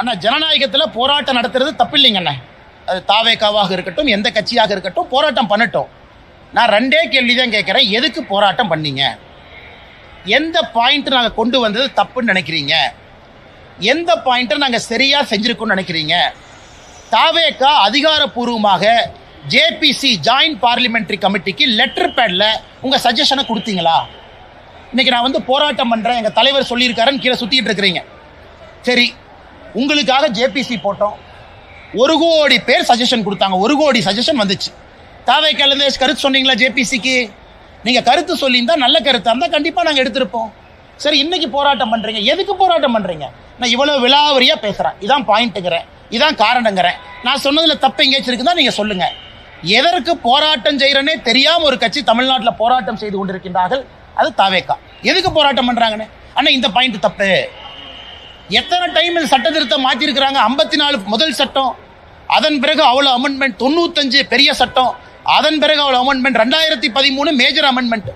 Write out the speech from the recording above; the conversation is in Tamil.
அண்ணா ஜனநாயகத்தில் போராட்டம் நடத்துறது தப்பு இல்லைங்க அண்ணா. அது தாவேக்காவாக இருக்கட்டும், எந்த கட்சியாக இருக்கட்டும், போராட்டம் பண்ணட்டும். நான் ரெண்டே கேள்வி தான் கேட்குறேன். எதுக்கு போராட்டம் பண்ணீங்க? எந்த பாயிண்ட் நாங்கள் கொண்டு வந்தது தப்புன்னு நினைக்கிறீங்க? எந்த பாயிண்ட்டை நாங்கள் சரியாக செஞ்சுருக்கோன்னு நினைக்கிறீங்க? தாவேக்கா அதிகாரப்பூர்வமாக ஜேபிசி ஜாயின்ட் பார்லிமெண்ட்ரி கமிட்டிக்கு லெட்டர் பேடில் உங்கள் சஜஷனை கொடுத்தீங்களா? இன்றைக்கி நான் வந்து போராட்டம் பண்ணுறேன், எங்கள் தலைவர் சொல்லியிருக்காருன்னு கீழே சுற்றிட்டு இருக்கிறீங்க. சரி, உங்களுக்காக ஜேபிசி போட்டோம், 1 கோடி பேர் சஜஷன் கொடுத்தாங்க, 1 கோடி சஜஷன் வந்துச்சு. தாவேக்காலேருந்து கருத்து சொன்னீங்களா ஜேபிசிக்கு? நீங்கள் கருத்து சொல்லியிருந்தா நல்ல கருத்தாக இருந்தால் கண்டிப்பாக நாங்கள் எடுத்திருப்போம். சரி, இன்னைக்கு போராட்டம் பண்ணுறீங்க, எதுக்கு போராட்டம் பண்ணுறீங்க? நான் இவ்வளோ விலாவரியாக பேசுகிறேன், இதான் பாயிண்ட்டுங்கிறேன், இதான் காரணங்கிறேன். நான் சொன்னதில் தப்பு எங்கேயாச்சும் இருக்குதா நீங்கள் சொல்லுங்கள். எதற்கு போராட்டம் செய்கிறேன்னே தெரியாமல் ஒரு கட்சி தமிழ்நாட்டில் போராட்டம் செய்து கொண்டிருக்கின்றார்கள், அது தாவேக்கா. எதுக்கு போராட்டம் பண்ணுறாங்கன்னு? ஆனால் இந்த பாயிண்ட் தப்பு. எத்தனை டைம் இந்த சட்ட திருத்தம் மாற்றிருக்கிறாங்க? 54 முதல் சட்டம், அதன் பிறகு அவ்வளோ அமெண்ட்மெண்ட், 95 பெரிய சட்டம், அதன் பிறகு அவ்வளோ அமெண்ட்மெண்ட், 2013 மேஜர் அமெண்ட்மெண்ட்.